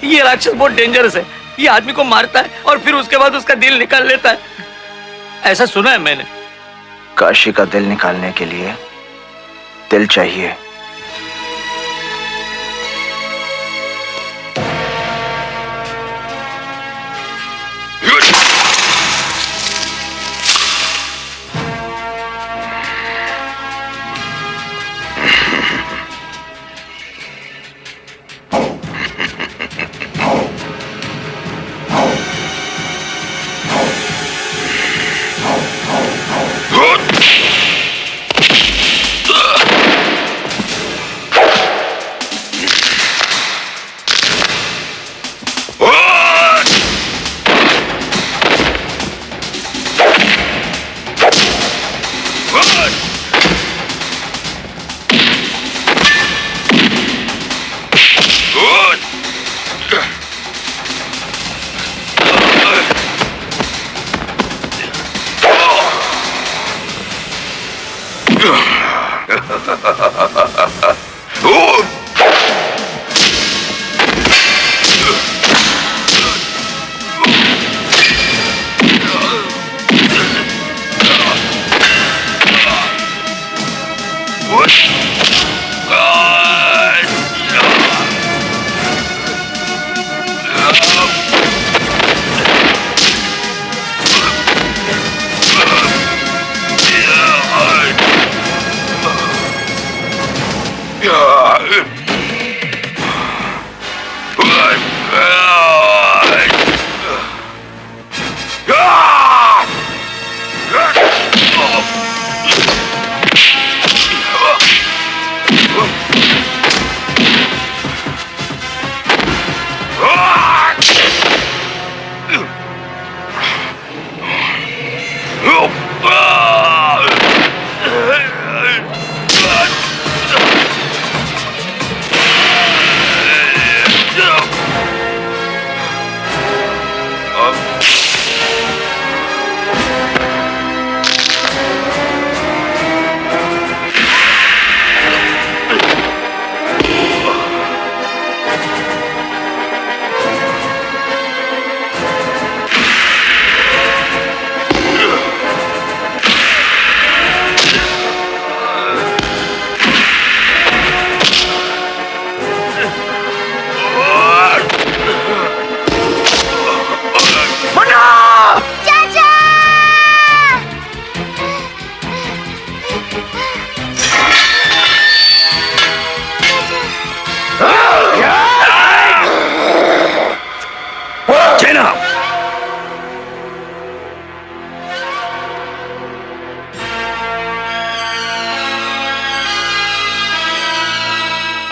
ये राक्षस बहुत डेंजरस है। ये आदमी को मारता है और फिर उसके बाद उसका दिल निकाल लेता है, ऐसा सुना है मैंने। काशी का दिल निकालने के लिए दिल चाहिए।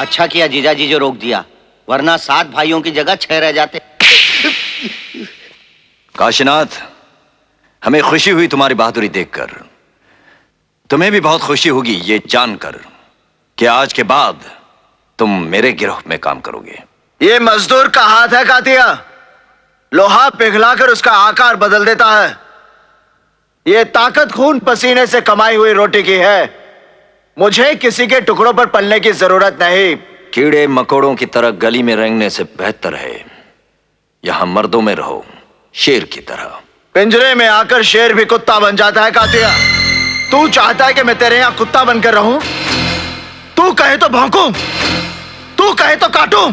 अच्छा किया जीजाजी जो रोक दिया, वरना 7 भाइयों की जगह 6 रह जाते। काशीनाथ, हमें खुशी हुई तुम्हारी बहादुरी देखकर। तुम्हें भी बहुत खुशी होगी ये जानकर कि आज के बाद तुम मेरे गिरोह में काम करोगे। ये मजदूर का हाथ है कातिया, लोहा पिघलाकर उसका आकार बदल देता है। ये ताकत खून पसीने से कमाई हुई रोटी की है। मुझे किसी के टुकड़ों पर पलने की जरूरत नहीं। कीड़े मकोड़ों की तरह गली में रेंगने से बेहतर है यहां मर्दों में रहो, शेर की तरह। पिंजरे में आकर शेर भी कुत्ता बन जाता है कातिया। तू चाहता है कि मैं तेरे यहां कुत्ता बनकर रहूं? तू कहे तो भौंकूं, तू कहे तो काटूं।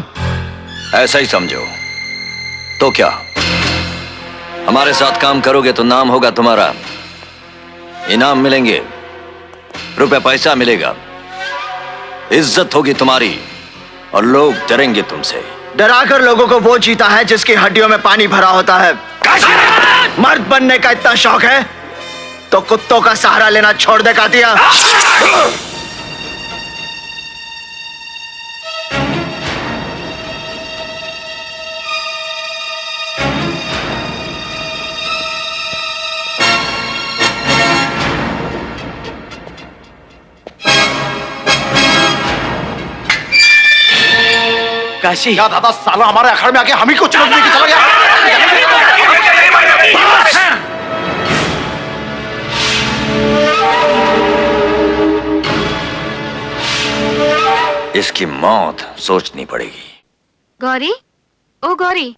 ऐसा ही समझो। तो क्या हमारे साथ काम करोगे तो नाम होगा तुम्हारा, इनाम मिलेंगे, रुपए पैसा मिलेगा, इज्जत होगी तुम्हारी और लोग डरेंगे तुमसे। डराकर लोगों को वो जीता है जिसकी हड्डियों में पानी भरा होता है। मर्द बनने का इतना शौक है तो कुत्तों का सहारा लेना छोड़ दे कातिया। काशी, क्या दादा साला हमारे अखाड़े में आके हम ही को चुनौती देके चला गया। इसकी मौत सोचनी पड़ेगी। गौरी, ओ गौरी।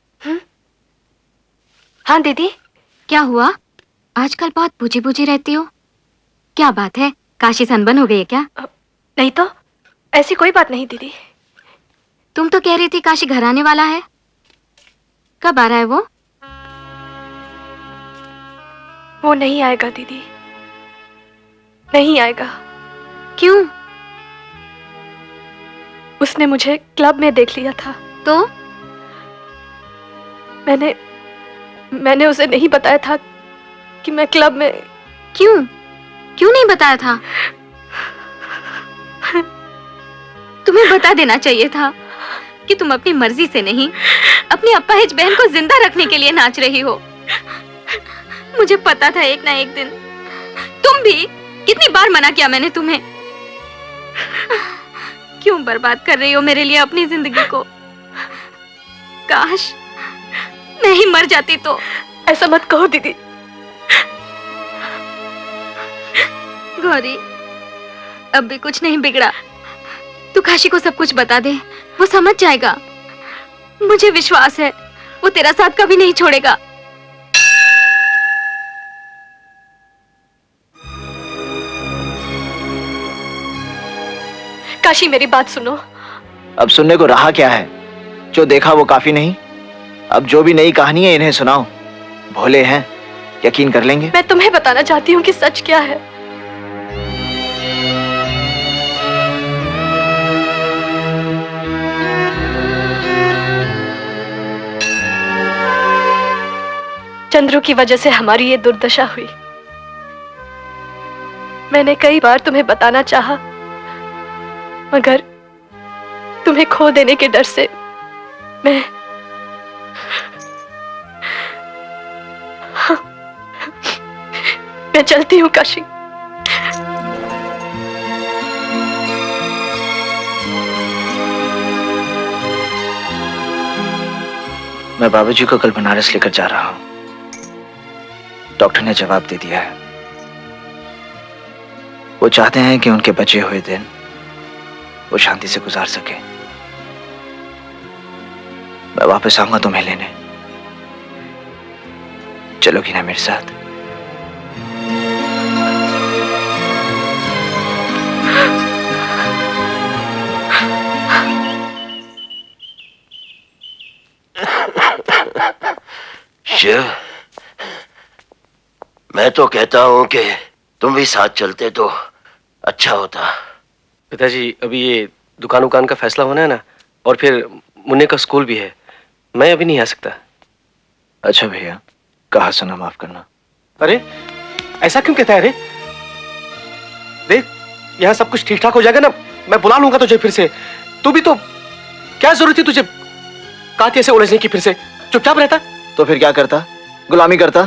हाँ दीदी। क्या हुआ? आजकल बहुत बुझी बुझी रहती हो, क्या बात है? काशी सनबन हो गई है क्या? नहीं तो, ऐसी कोई बात नहीं दीदी। तुम तो कह रही थी काशी घर आने वाला है, कब आ रहा है वो? वो नहीं आएगा दीदी, नहीं आएगा। क्यों? उसने मुझे क्लब में देख लिया था। तो मैंने उसे नहीं बताया था कि मैं क्लब में। क्यों नहीं बताया था? तुम्हें बता देना चाहिए था कि तुम अपनी मर्जी से नहीं, अपनी अपाहिज बहन को जिंदा रखने के लिए नाच रही हो। मुझे पता था एक ना एक दिन तुम भी। कितनी बार मना किया मैंने तुम्हें। क्यों बर्बाद कर रही हो मेरे लिए अपनी जिंदगी को? काश मैं ही मर जाती तो। ऐसा मत कहो दीदी। गौरी, अब भी कुछ नहीं बिगड़ा। तू काशी को सब कुछ बता दे, वो समझ जाएगा। मुझे विश्वास है वो तेरा साथ कभी नहीं छोड़ेगा। काशी मेरी बात सुनो। अब सुनने को रहा क्या है? जो देखा वो काफी नहीं, अब जो भी नई कहानी है इन्हें सुनाओ। भोले हैं, यकीन कर लेंगे। मैं तुम्हें बताना चाहती हूँ कि सच क्या है। चंद्रू की वजह से हमारी ये दुर्दशा हुई। मैंने कई बार तुम्हें बताना चाहा, मगर तुम्हें खो देने के डर से मैं चलती हूँ काशी। मैं बाबूजी को कल बनारस लेकर जा रहा हूं। डॉक्टर ने जवाब दे दिया है। वो चाहते हैं कि उनके बचे हुए दिन वो शांति से गुजार सके। मैं वापस आऊंगा तुम्हें लेने। चलोगी ना मेरे साथ? शिव, मैं तो कहता हूं कि तुम भी साथ चलते तो अच्छा होता। पिताजी, अभी ये दुकान का फैसला होना है ना, और फिर मुन्ने का स्कूल भी है, मैं अभी नहीं आ सकता। अच्छा भैया, कहा सुना माफ करना। अरे ऐसा क्यों कहता है? अरे देख, यहाँ सब कुछ ठीक ठाक हो जाएगा ना, मैं बुला लूंगा तुझे फिर से। तू भी तो, क्या जरूरत थी तुझे कातिया से उलझने की? फिर से चुपचाप रहता तो फिर क्या करता? गुलामी करता,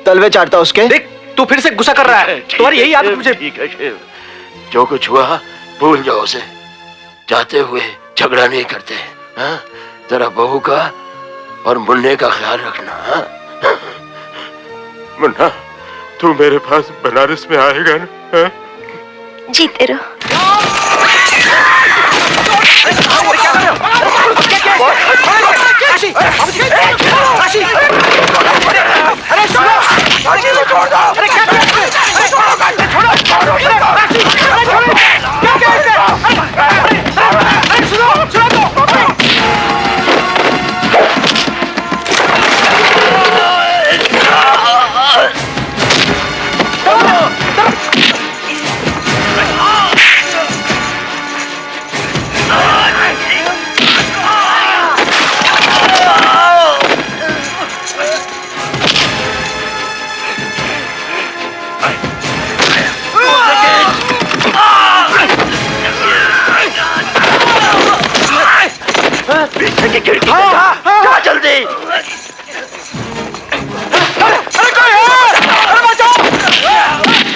तलवे चाटता उसके। देख, तू फिर से गुस्सा कर रहा है। तुम्हारी यही आदत मुझे। ठीक है शिव, जो कुछ हुआ भूल जाओ उसे। चाहते हुए झगड़ा नहीं करते। हाँ, जरा बहू का और मुन्ने का ख्याल रखना। हाँ? मुन्ना, तू मेरे पास बनारस में आएगा ना? हाँ? जीते रहो। पीछे की खिड़की से जा जल्दी। अरे कोई है! अरे बचाओ!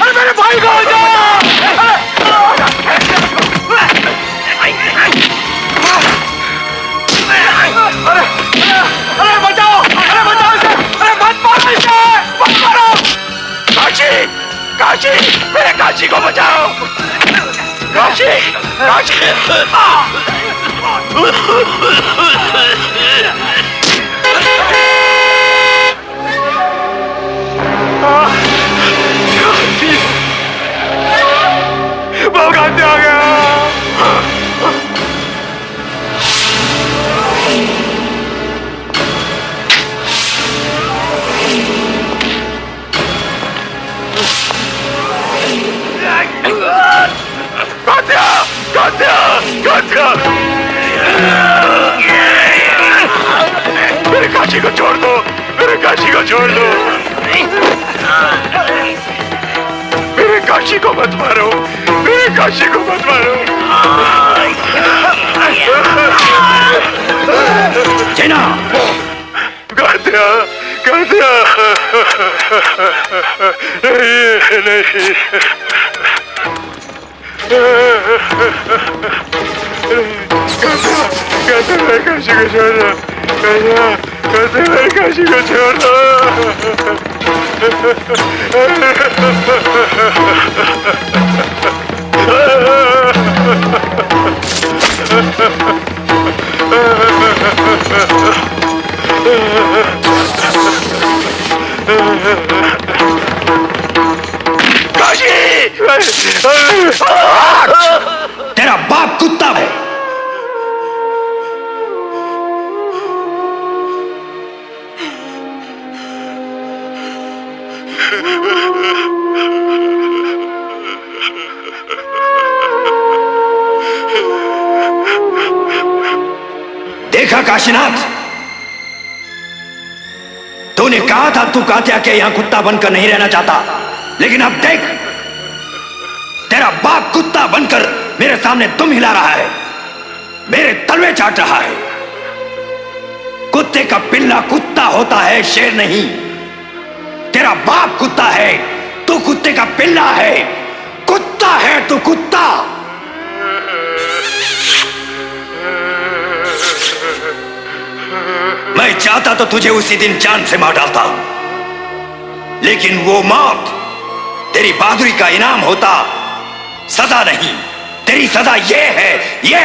अरे मेरे भाई को बचाओ! अरे बचाओ! अरे बचाओ इसे! अरे मत मारो इसे! मत मारो! काशी, काशी, मेरे काशी को बचाओ! काशी, काशी! छोड़ दो। मेरे काशी को मत मारो, मेरे काशी को मत मारो। जेना कातिया, कातिया, नहीं नहीं, कातिया मेरे काशी को छोड़ दो, कातिया मेरे काशी को छोड़ दो। तेरा बाप कुत्ता है। देखा काशीनाथ, तूने कहा था तू कात्या के यहां कुत्ता बनकर नहीं रहना चाहता, लेकिन अब देख, तेरा बाप कुत्ता बनकर मेरे सामने दुम हिला रहा है, मेरे तलवे चाट रहा है। कुत्ते का पिल्ला कुत्ता होता है, शेर नहीं। तेरा बाप कुत्ता है, तू कुत्ते का पिल्ला है। कुत्ता है तू, कुत्ता। मैं चाहता तो तुझे उसी दिन जान से मार डालता, लेकिन वो मौत तेरी बहादुरी का इनाम होता, सजा नहीं। तेरी सजा ये है, ये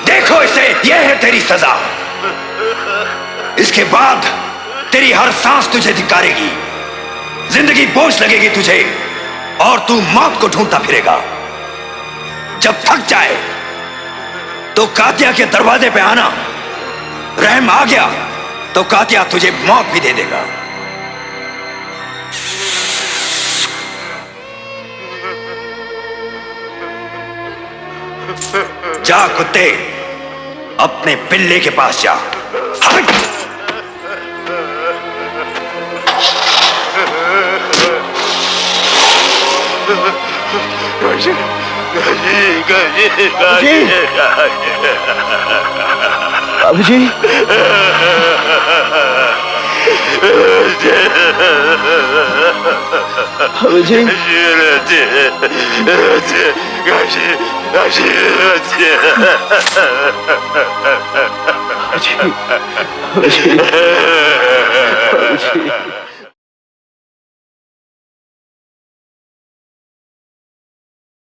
देखो इसे, ये है तेरी सजा। इसके बाद तेरी हर सांस तुझे धिक्कारेगी, जिंदगी बोझ लगेगी तुझे, और तू मौत को ढूंढता फिरेगा। जब थक जाए तो कात्या के दरवाजे पे आना। रहम आ गया तो कात्या तुझे मौत भी दे देगा। जा कुत्ते, अपने पिल्ले के पास जा। हट! काशी, काशी, काशी, बाबूजी, बाबूजी, काशी, काशी, बाबूजी, बाबूजी, बाबूजी।